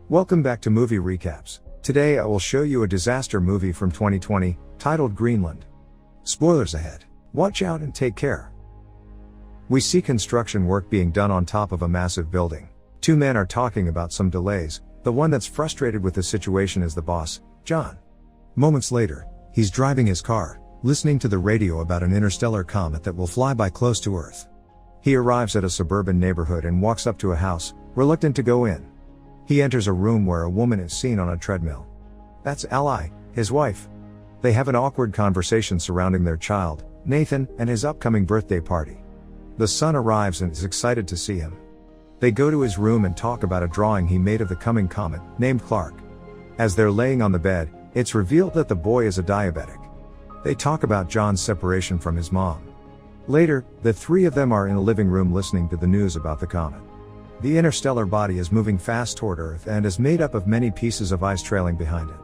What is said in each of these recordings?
Welcome back to Movie Recaps. Today I will show you a disaster movie from 2020, titled Greenland. Spoilers ahead. Watch out and take care. We see construction work being done on top of a massive building. Two men are talking about some delays. The one that's frustrated with the situation is the boss, John. Moments later, he's driving his car, listening to the radio about an interstellar comet that will fly by close to Earth. He arrives at a suburban neighborhood and walks up to a house, reluctant to go in. He enters a room where a woman is seen on a treadmill. That's Ally, his wife. They have an awkward conversation surrounding their child, Nathan, and his upcoming birthday party. The son arrives and is excited to see him. They go to his room and talk about a drawing he made of the coming comet, named Clark. As they're laying on the bed, it's revealed that the boy is a diabetic. They talk about John's separation from his mom. Later, the three of them are in a living room listening to the news about the comet. The interstellar body is moving fast toward Earth and is made up of many pieces of ice trailing behind it.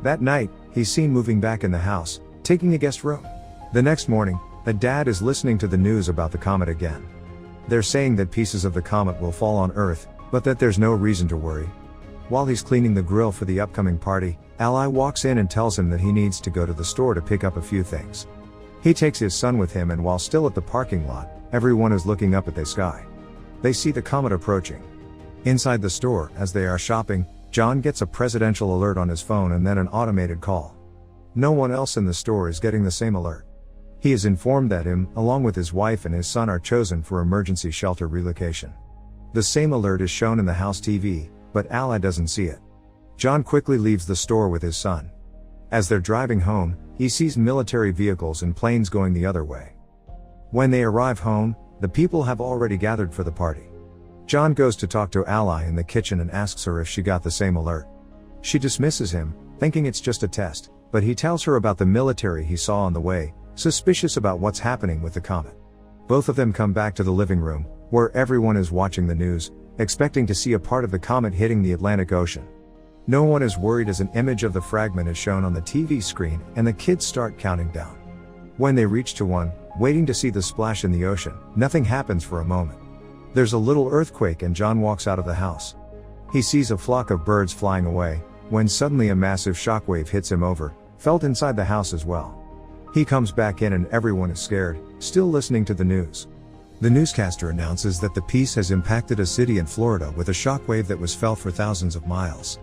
That night, he's seen moving back in the house, taking a guest room. The next morning, the dad is listening to the news about the comet again. They're saying that pieces of the comet will fall on Earth, but that there's no reason to worry. While he's cleaning the grill for the upcoming party, Ally walks in and tells him that he needs to go to the store to pick up a few things. He takes his son with him, and while still at the parking lot, everyone is looking up at the sky. They see the comet approaching. Inside the store, as they are shopping, John gets a presidential alert on his phone and then an automated call. No one else in the store is getting the same alert. He is informed that him, along with his wife and his son, are chosen for emergency shelter relocation. The same alert is shown in the house TV, but Ally doesn't see it. John quickly leaves the store with his son. As they're driving home, he sees military vehicles and planes going the other way. When they arrive home, the people have already gathered for the party. John goes to talk to Ally in the kitchen and asks her if she got the same alert. She dismisses him, thinking it's just a test, but he tells her about the military he saw on the way, suspicious about what's happening with the comet. Both of them come back to the living room, where everyone is watching the news, expecting to see a part of the comet hitting the Atlantic Ocean. No one is worried as an image of the fragment is shown on the TV screen and the kids start counting down. When they reach to one, waiting to see the splash in the ocean, nothing happens for a moment. There's a little earthquake and John walks out of the house. He sees a flock of birds flying away, when suddenly a massive shockwave hits him over, felt inside the house as well. He comes back in and everyone is scared, still listening to the news. The newscaster announces that the piece has impacted a city in Florida with a shockwave that was felt for thousands of miles.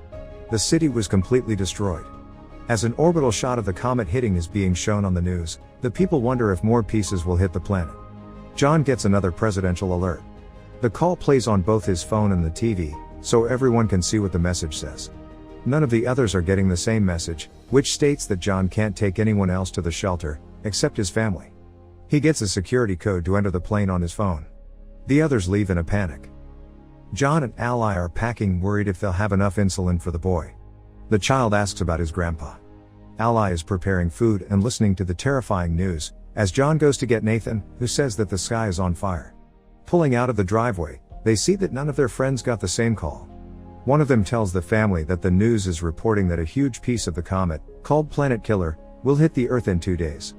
The city was completely destroyed. As an orbital shot of the comet hitting is being shown on the news, the people wonder if more pieces will hit the planet. John gets another presidential alert. The call plays on both his phone and the TV, so everyone can see what the message says. None of the others are getting the same message, which states that John can't take anyone else to the shelter, except his family. He gets a security code to enter the plane on his phone. The others leave in a panic. John and Ally are packing, worried if they'll have enough insulin for the boy. The child asks about his grandpa. Ally is preparing food and listening to the terrifying news, as John goes to get Nathan, who says that the sky is on fire. Pulling out of the driveway, they see that none of their friends got the same call. One of them tells the family that the news is reporting that a huge piece of the comet, called Planet Killer, will hit the Earth in 2 days.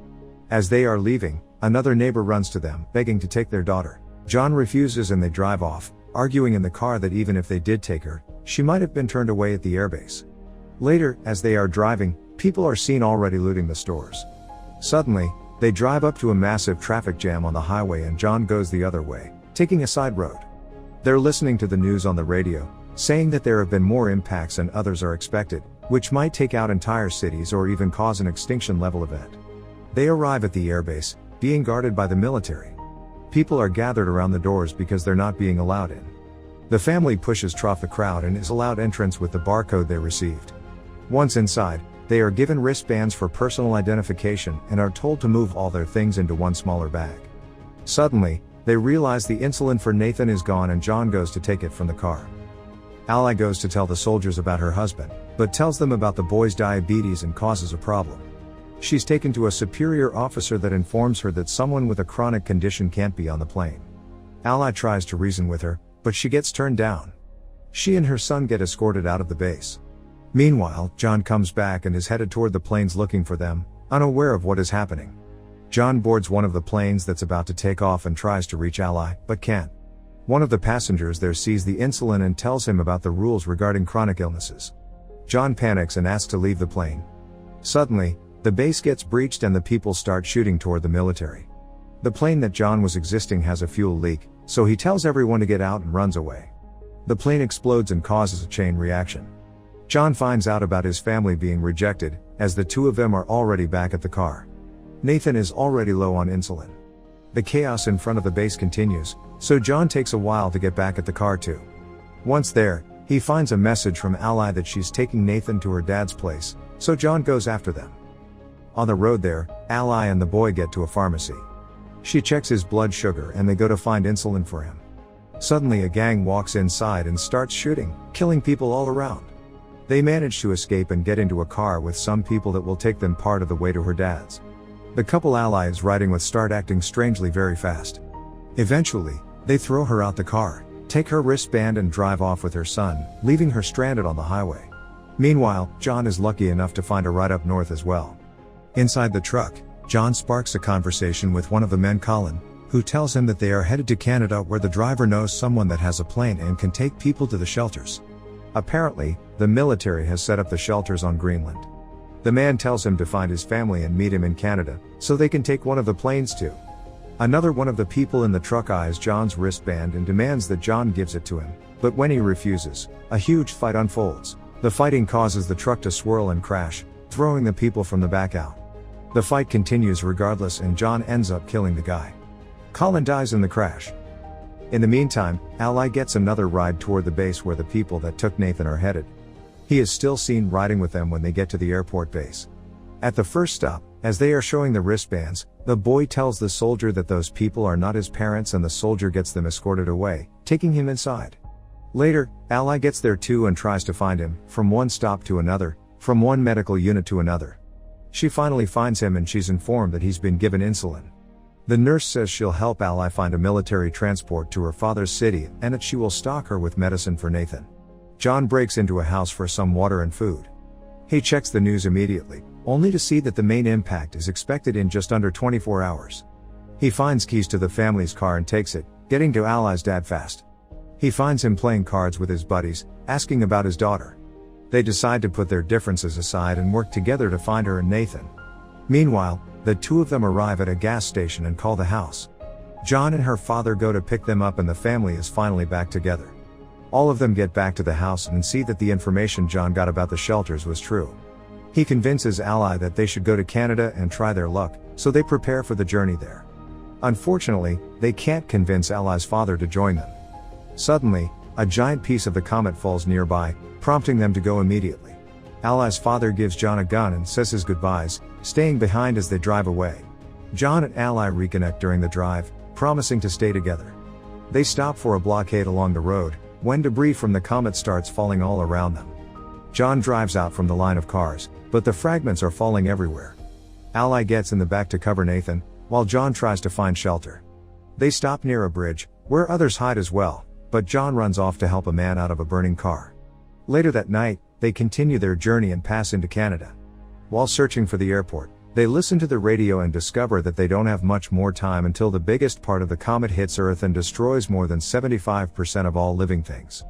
As they are leaving, another neighbor runs to them, begging to take their daughter. John refuses and they drive off, arguing in the car that even if they did take her, she might have been turned away at the airbase. Later, as they are driving, people are seen already looting the stores. Suddenly, they drive up to a massive traffic jam on the highway and John goes the other way, taking a side road. They're listening to the news on the radio, saying that there have been more impacts and others are expected, which might take out entire cities or even cause an extinction level event. They arrive at the airbase, being guarded by the military. People are gathered around the doors because they're not being allowed in. The family pushes through the crowd and is allowed entrance with the barcode they received. Once inside, they are given wristbands for personal identification and are told to move all their things into one smaller bag. Suddenly, they realize the insulin for Nathan is gone and John goes to take it from the car. Ally goes to tell the soldiers about her husband, but tells them about the boy's diabetes and causes a problem. She's taken to a superior officer that informs her that someone with a chronic condition can't be on the plane. Ally tries to reason with her, but she gets turned down. She and her son get escorted out of the base. Meanwhile, John comes back and is headed toward the planes looking for them, unaware of what is happening. John boards one of the planes that's about to take off and tries to reach Ally, but can't. One of the passengers there sees the insulin and tells him about the rules regarding chronic illnesses. John panics and asks to leave the plane. Suddenly, the base gets breached and the people start shooting toward the military. The plane that John was existing has a fuel leak, so he tells everyone to get out and runs away. The plane explodes and causes a chain reaction. John finds out about his family being rejected, as the two of them are already back at the car. Nathan is already low on insulin. The chaos in front of the base continues, so John takes a while to get back at the car too. Once there, he finds a message from Ally that she's taking Nathan to her dad's place, so John goes after them. On the road there, Ally and the boy get to a pharmacy. She checks his blood sugar and they go to find insulin for him. Suddenly a gang walks inside and starts shooting, killing people all around. They manage to escape and get into a car with some people that will take them part of the way to her dad's. The couple Ally is riding with start acting strangely very fast. Eventually, they throw her out the car, take her wristband and drive off with her son, leaving her stranded on the highway. Meanwhile, John is lucky enough to find a ride up north as well. Inside the truck, John sparks a conversation with one of the men, Colin, who tells him that they are headed to Canada where the driver knows someone that has a plane and can take people to the shelters. Apparently, the military has set up the shelters on Greenland. The man tells him to find his family and meet him in Canada, so they can take one of the planes too. Another one of the people in the truck eyes John's wristband and demands that John gives it to him, but when he refuses, a huge fight unfolds. The fighting causes the truck to swirl and crash, throwing the people from the back out. The fight continues regardless and John ends up killing the guy. Colin dies in the crash. In the meantime, Ally gets another ride toward the base where the people that took Nathan are headed. He is still seen riding with them when they get to the airport base. At the first stop, as they are showing the wristbands, the boy tells the soldier that those people are not his parents and the soldier gets them escorted away, taking him inside. Later, Ally gets there too and tries to find him, from one stop to another, from one medical unit to another. She finally finds him and she's informed that he's been given insulin. The nurse says she'll help Ally find a military transport to her father's city and that she will stock her with medicine for Nathan. John breaks into a house for some water and food. He checks the news immediately, only to see that the main impact is expected in just under 24 hours. He finds keys to the family's car and takes it, getting to Ally's dad fast. He finds him playing cards with his buddies, asking about his daughter. They decide to put their differences aside and work together to find her and Nathan. Meanwhile, the two of them arrive at a gas station and call the house. John and her father go to pick them up and the family is finally back together. All of them get back to the house and see that the information John got about the shelters was true. He convinces Ally that they should go to Canada and try their luck, so they prepare for the journey there. Unfortunately, they can't convince Ally's father to join them. Suddenly, a giant piece of the comet falls nearby, prompting them to go immediately. Ally's father gives John a gun and says his goodbyes, staying behind as they drive away. John and Ally reconnect during the drive, promising to stay together. They stop for a blockade along the road, when debris from the comet starts falling all around them. John drives out from the line of cars, but the fragments are falling everywhere. Ally gets in the back to cover Nathan, while John tries to find shelter. They stop near a bridge, where others hide as well, but John runs off to help a man out of a burning car. Later that night, they continue their journey and pass into Canada. While searching for the airport, they listen to the radio and discover that they don't have much more time until the biggest part of the comet hits Earth and destroys more than 75% of all living things.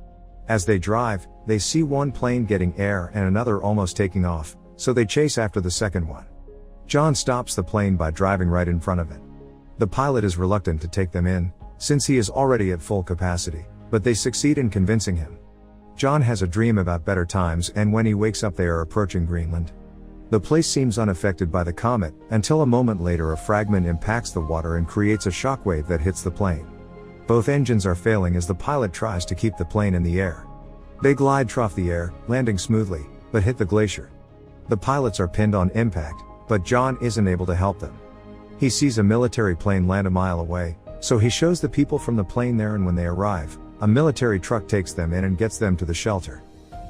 As they drive, they see one plane getting air and another almost taking off, so they chase after the second one. John stops the plane by driving right in front of it. The pilot is reluctant to take them in, since he is already at full capacity, but they succeed in convincing him. John has a dream about better times and when he wakes up they are approaching Greenland. The place seems unaffected by the comet, until a moment later a fragment impacts the water and creates a shockwave that hits the plane. Both engines are failing as the pilot tries to keep the plane in the air. They glide through the air, landing smoothly, but hit the glacier. The pilots are pinned on impact, but John isn't able to help them. He sees a military plane land a mile away, so he shows the people from the plane there and when they arrive, a military truck takes them in and gets them to the shelter.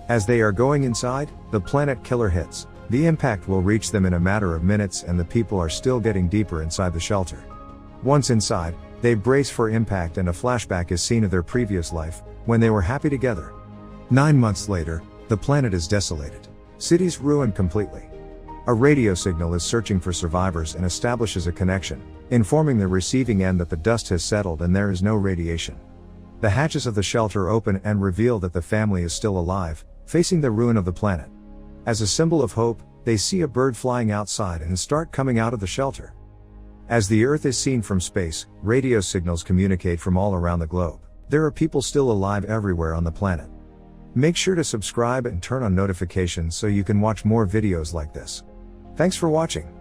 As they are going inside, the planet killer hits. The impact will reach them in a matter of minutes and the people are still getting deeper inside the shelter. Once inside, they brace for impact and a flashback is seen of their previous life, when they were happy together. 9 months later, the planet is desolated. Cities ruined completely. A radio signal is searching for survivors and establishes a connection, informing the receiving end that the dust has settled and there is no radiation. The hatches of the shelter open and reveal that the family is still alive, facing the ruin of the planet. As a symbol of hope, they see a bird flying outside and start coming out of the shelter. As the Earth is seen from space, radio signals communicate from all around the globe. There are people still alive everywhere on the planet. Make sure to subscribe and turn on notifications so you can watch more videos like this. Thanks for watching.